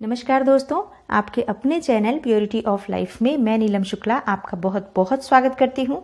नमस्कार दोस्तों, आपके अपने चैनल प्योरिटी ऑफ लाइफ में मैं नीलम शुक्ला आपका बहुत बहुत स्वागत करती हूँ।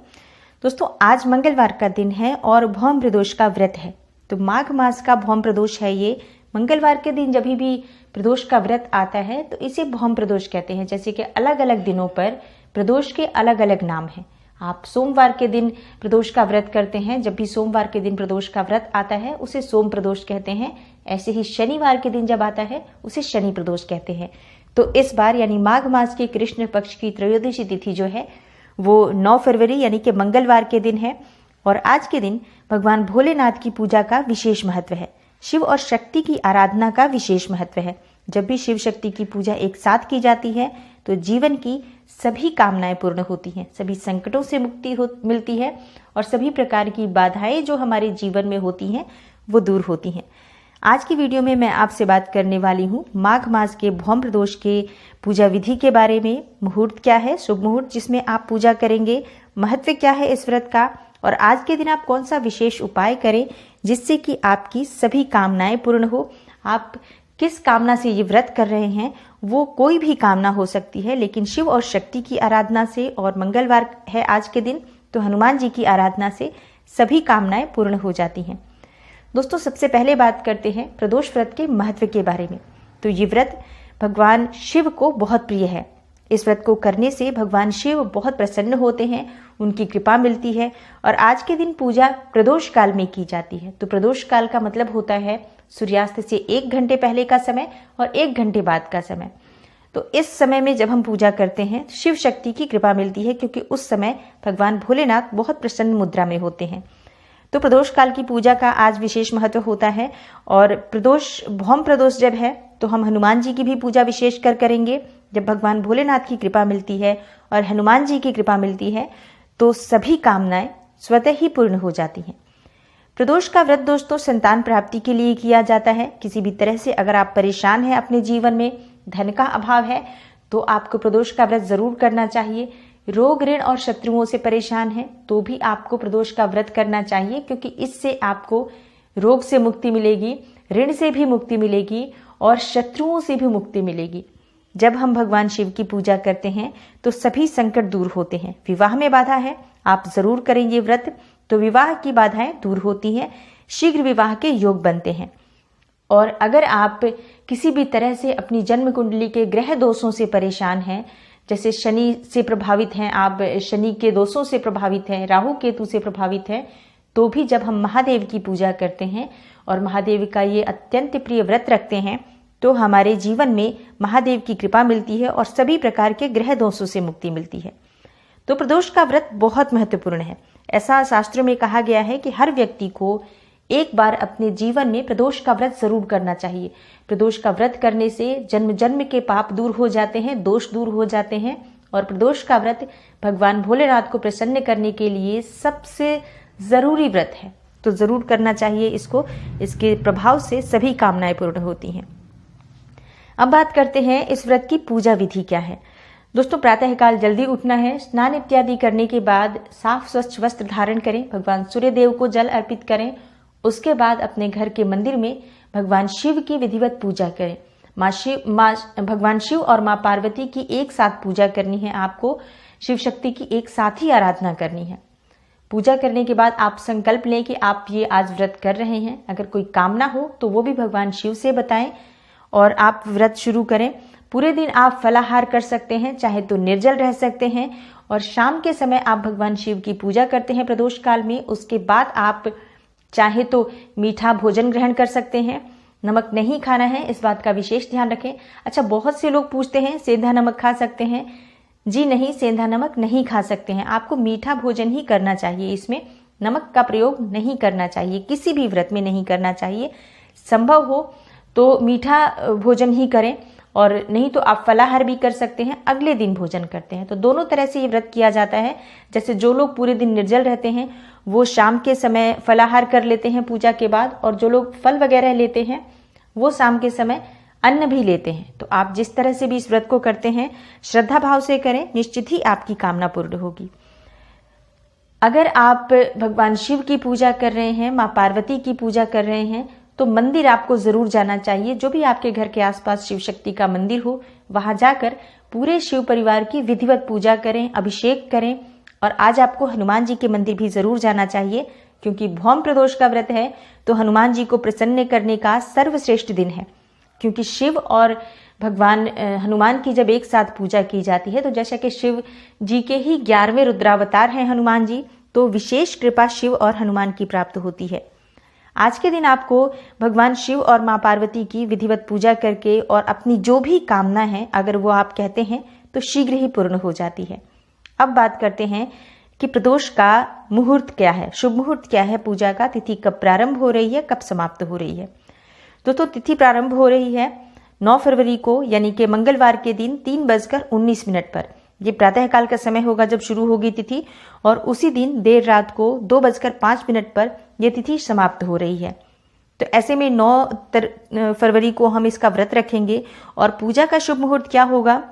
दोस्तों, आज मंगलवार का दिन है और भौम प्रदोष का व्रत है। तो माघ मास का भौम प्रदोष है। ये मंगलवार के दिन जब भी प्रदोष का व्रत आता है तो इसे भौम प्रदोष कहते हैं। जैसे कि अलग अलग दिनों पर प्रदोष के अलग अलग नाम हैं। आप सोमवार के दिन प्रदोष का व्रत करते हैं, जब भी सोमवार के दिन प्रदोष का व्रत आता है उसे सोम प्रदोष कहते हैं। ऐसे ही शनिवार के दिन जब आता है उसे शनि प्रदोष कहते हैं। तो इस बार यानी माघ मास के कृष्ण पक्ष की त्रयोदशी तिथि जो है वो 9 फरवरी यानी कि मंगलवार के दिन है। और आज के दिन भगवान भोलेनाथ की पूजा का विशेष महत्व है। शिव और शक्ति की आराधना का विशेष महत्व है। जब भी शिव शक्ति की पूजा एक साथ की जाती है तो जीवन की सभी कामनाएं पूर्ण होती हैं, सभी संकटों से मुक्ति मिलती है और सभी प्रकार की बाधाएं जो हमारे जीवन में होती हैं वो दूर होती हैं। आज की वीडियो में मैं आपसे बात करने वाली हूँ माघ मास के भौम प्रदोष के पूजा विधि के बारे में। मुहूर्त क्या है, शुभ मुहूर्त जिसमें आप पूजा करेंगे, महत्व क्या है इस व्रत का, और आज के दिन आप कौन सा विशेष उपाय करें जिससे कि आपकी सभी कामनाएं पूर्ण हो। आप किस कामना से ये व्रत कर रहे हैं, वो कोई भी कामना हो सकती है, लेकिन शिव और शक्ति की आराधना से, और मंगलवार है आज के दिन तो हनुमान जी की आराधना से सभी कामनाएं पूर्ण हो जाती हैं। दोस्तों, सबसे पहले बात करते हैं प्रदोष व्रत के महत्व के बारे में। तो ये व्रत भगवान शिव को बहुत प्रिय है। इस व्रत को करने से भगवान शिव बहुत प्रसन्न होते हैं, उनकी कृपा मिलती है। और आज के दिन पूजा प्रदोष काल में की जाती है। तो प्रदोष काल का मतलब होता है सूर्यास्त से 1 घंटे पहले का समय और 1 घंटे बाद का समय। तो इस समय में जब हम पूजा करते हैं शिव शक्ति की कृपा मिलती है, क्योंकि उस समय भगवान भोलेनाथ बहुत प्रसन्न मुद्रा में होते हैं। तो प्रदोष काल की पूजा का आज विशेष महत्व होता है। और भौम प्रदोष जब है तो हम हनुमान जी की भी पूजा विशेष कर करेंगे। जब भगवान भोलेनाथ की कृपा मिलती है और हनुमान जी की कृपा मिलती है तो सभी कामनाएं स्वतः ही पूर्ण हो जाती हैं। प्रदोष का व्रत दोस्तों संतान प्राप्ति के लिए किया जाता है। किसी भी तरह से अगर आप परेशान हैं अपने जीवन में, धन का अभाव है, तो आपको प्रदोष का व्रत जरूर करना चाहिए। रोग, ऋण और शत्रुओं से परेशान हैं तो भी आपको प्रदोष का व्रत करना चाहिए, क्योंकि इससे आपको रोग से मुक्ति मिलेगी, ऋण से भी मुक्ति मिलेगी और शत्रुओं से भी मुक्ति मिलेगी। जब हम भगवान शिव की पूजा करते हैं तो सभी संकट दूर होते हैं। विवाह में बाधा है, आप जरूर करें ये व्रत, तो विवाह की बाधाएं दूर होती हैं, शीघ्र विवाह के योग बनते हैं। और अगर आप किसी भी तरह से अपनी जन्म कुंडली के ग्रह दोषों से परेशान हैं, जैसे शनि से प्रभावित हैं आप, शनि के दोषों से प्रभावित हैं, राहु केतु से प्रभावित हैं, तो भी जब हम महादेव की पूजा करते हैं और महादेव का ये अत्यंत प्रिय व्रत रखते हैं तो हमारे जीवन में महादेव की कृपा मिलती है और सभी प्रकार के ग्रह दोषों से मुक्ति मिलती है। तो प्रदोष का व्रत बहुत महत्वपूर्ण है। ऐसा शास्त्रों में कहा गया है कि हर व्यक्ति को एक बार अपने जीवन में प्रदोष का व्रत जरूर करना चाहिए। प्रदोष का व्रत करने से जन्म जन्म के पाप दूर हो जाते हैं, दोष दूर हो जाते हैं। और प्रदोष का व्रत भगवान भोलेनाथ को प्रसन्न करने के लिए सबसे जरूरी व्रत है, तो जरूर करना चाहिए इसको। इसके प्रभाव से सभी कामनाएं पूर्ण होती हैं। अब बात करते हैं इस व्रत की पूजा विधि क्या है। दोस्तों, प्रातःकाल जल्दी उठना है, स्नान इत्यादि करने के बाद साफ स्वच्छ वस्त्र धारण करें, भगवान सूर्य देव को जल अर्पित करें। उसके बाद अपने घर के मंदिर में भगवान शिव की विधिवत पूजा करें। भगवान शिव और माँ पार्वती की एक साथ पूजा करनी है आपको, शिव शक्ति की एक साथ ही आराधना करनी है। पूजा करने के बाद आप संकल्प लें कि आप ये आज व्रत कर रहे हैं। अगर कोई कामना हो तो वो भी भगवान शिव से बताएं और आप व्रत शुरू करें। पूरे दिन आप फलाहार कर सकते हैं, चाहे तो निर्जल रह सकते हैं। और शाम के समय आप भगवान शिव की पूजा करते हैं प्रदोष काल में, उसके बाद आप चाहे तो मीठा भोजन ग्रहण कर सकते हैं। नमक नहीं खाना है, इस बात का विशेष ध्यान रखें। अच्छा, बहुत से लोग पूछते हैं सेंधा नमक खा सकते हैं? जी नहीं, सेंधा नमक नहीं खा सकते हैं। आपको मीठा भोजन ही करना चाहिए, इसमें नमक का प्रयोग नहीं करना चाहिए, किसी भी व्रत में नहीं करना चाहिए। संभव हो तो मीठा भोजन ही करें, और नहीं तो आप फलाहार भी कर सकते हैं, अगले दिन भोजन करते हैं। तो दोनों तरह से ये व्रत किया जाता है। जैसे जो लोग पूरे दिन निर्जल रहते हैं वो शाम के समय फलाहार कर लेते हैं पूजा के बाद, और जो लोग फल वगैरह लेते हैं वो शाम के समय अन्न भी लेते हैं। तो आप जिस तरह से भी इस व्रत को करते हैं श्रद्धा भाव से करें, निश्चित ही आपकी कामना पूर्ण होगी। अगर आप भगवान शिव की पूजा कर रहे हैं, माँ पार्वती की पूजा कर रहे हैं, तो मंदिर आपको जरूर जाना चाहिए। जो भी आपके घर के आसपास शिव शक्ति का मंदिर हो, वहां जाकर पूरे शिव परिवार की विधिवत पूजा करें, अभिषेक करें। और आज आपको हनुमान जी के मंदिर भी जरूर जाना चाहिए, क्योंकि भौम प्रदोष का व्रत है तो हनुमान जी को प्रसन्न करने का सर्वश्रेष्ठ दिन है। क्योंकि शिव और भगवान हनुमान की जब एक साथ पूजा की जाती है, तो जैसा कि शिव जी के ही 11वें रुद्रावतार हैं हनुमान जी, तो विशेष कृपा शिव और हनुमान की प्राप्त होती है। आज के दिन आपको भगवान शिव और मां पार्वती की विधिवत पूजा करके और अपनी जो भी कामना है, अगर वो आप कहते हैं तो शीघ्र ही पूर्ण हो जाती है। अब बात करते हैं कि प्रदोष का मुहूर्त क्या है, शुभ मुहूर्त क्या है पूजा का, तिथि कब प्रारंभ हो रही है, कब समाप्त हो रही है। दोस्तों तिथि प्रारंभ हो रही है 9 फरवरी को, यानी कि मंगलवार के दिन 3:19 पर। ये प्रातःकाल का समय होगा जब शुरू होगी तिथि, और उसी दिन देर रात को 2:05 पर यह तिथि समाप्त हो रही है। तो ऐसे में 9 फरवरी को हम इसका व्रत रखेंगे। और पूजा का शुभ मुहूर्त क्या होगा?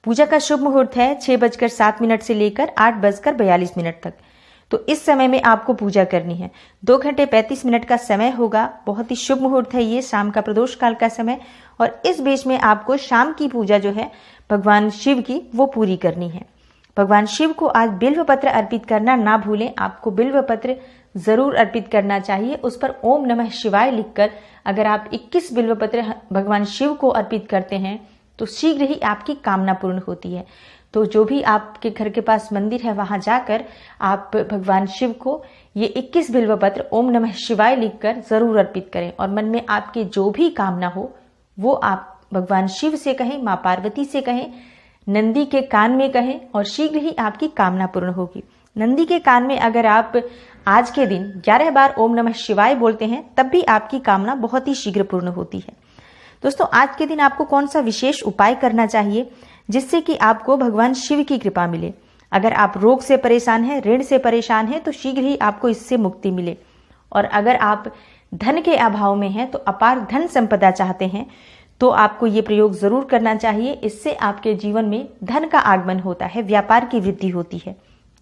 पूजा का शुभ मुहूर्त है 6:07 से लेकर 8:42 तक। तो इस समय में आपको पूजा करनी है। 2 घंटे 35 मिनट का समय होगा। बहुत ही शुभ मुहूर्त है ये, शाम का प्रदोष काल का समय। और इस बीच में आपको शाम की पूजा जो है भगवान शिव की, वो पूरी करनी है। भगवान शिव को आज बिल्व पत्र अर्पित करना ना भूलें। आपको बिल्व पत्र जरूर अर्पित करना चाहिए। उस पर ओम नमः शिवाय लिखकर अगर आप 21 बिल्व पत्र भगवान शिव को अर्पित करते हैं तो शीघ्र ही आपकी कामना पूर्ण होती है। तो जो भी आपके घर के पास मंदिर है, वहां जाकर आप भगवान शिव को ये 21 बिल्व पत्र ओम नमः शिवाय लिखकर जरूर अर्पित करें। और मन में आपकी जो भी कामना हो वो आप भगवान शिव से कहें, मां पार्वती से कहें, नंदी के कान में कहें, और शीघ्र ही आपकी कामना पूर्ण होगी। नंदी के कान में अगर आप आज के दिन 11 बार ओम नमः शिवाय बोलते हैं, तब भी आपकी कामना बहुत ही शीघ्र पूर्ण होती है। दोस्तों आज के दिन आपको कौन सा विशेष उपाय करना चाहिए जिससे कि आपको भगवान शिव की कृपा मिले? अगर आप रोग से परेशान हैं, ऋण से परेशान हैं, तो शीघ्र ही आपको इससे मुक्ति मिले। और अगर आप धन के अभाव में हैं, तो अपार धन संपदा चाहते हैं, तो आपको ये प्रयोग जरूर करना चाहिए। इससे आपके जीवन में धन का आगमन होता है, व्यापार की वृद्धि होती है।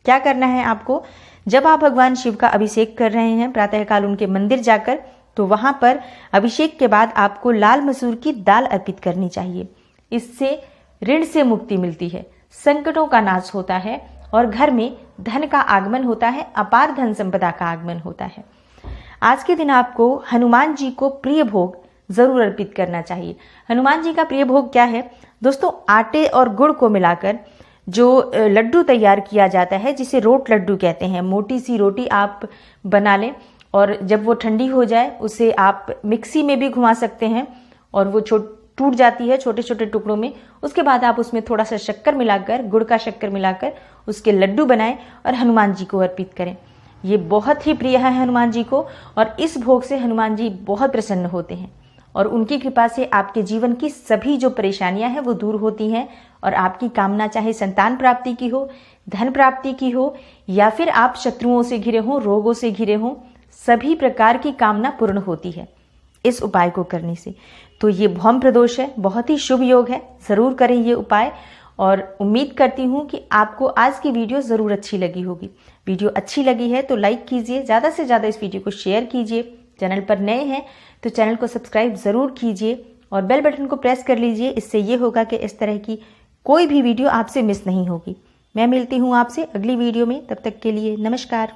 क्या करना है आपको? जब आप भगवान शिव का अभिषेक कर रहे हैं प्रातःकाल उनके मंदिर जाकर, तो वहां पर अभिषेक के बाद आपको लाल मसूर की दाल अर्पित करनी चाहिए। इससे ऋण से मुक्ति मिलती है, संकटों का नाश होता है और घर में धन का आगमन होता है, अपार धन संपदा का आगमन होता है। आज के दिन आपको हनुमान जी को प्रिय भोग जरूर अर्पित करना चाहिए। हनुमान जी का प्रिय भोग क्या है? दोस्तों आटे और गुड़ को मिलाकर जो लड्डू तैयार किया जाता है, जिसे रोट लड्डू कहते हैं। मोटी सी रोटी आप बना लें और जब वो ठंडी हो जाए उसे आप मिक्सी में भी घुमा सकते हैं और वो टूट जाती है छोटे छोटे टुकड़ों में। उसके बाद आप उसमें थोड़ा सा शक्कर मिलाकर, गुड़ का शक्कर मिलाकर उसके लड्डू बनाएं और हनुमान जी को अर्पित करें। ये बहुत ही प्रिय है हनुमान जी को, और इस भोग से हनुमान जी बहुत प्रसन्न होते हैं और उनकी कृपा से आपके जीवन की सभी जो परेशानियां हैं वो दूर होती हैं। और आपकी कामना चाहे संतान प्राप्ति की हो, धन प्राप्ति की हो, या फिर आप शत्रुओं से घिरे हों, रोगों से घिरे हों, सभी प्रकार की कामना पूर्ण होती है इस उपाय को करने से। तो ये भौम प्रदोष है, बहुत ही शुभ योग है, जरूर करें ये उपाय। और उम्मीद करती हूँ कि आपको आज की वीडियो जरूर अच्छी लगी होगी। वीडियो अच्छी लगी है तो लाइक कीजिए, ज़्यादा से ज़्यादा इस वीडियो को शेयर कीजिए। चैनल पर नए हैं तो चैनल को सब्सक्राइब जरूर कीजिए और बेल बटन को प्रेस कर लीजिए। इससे ये होगा कि इस तरह की कोई भी वीडियो आपसे मिस नहीं होगी। मैं मिलती हूँ आपसे अगली वीडियो में, तब तक के लिए नमस्कार।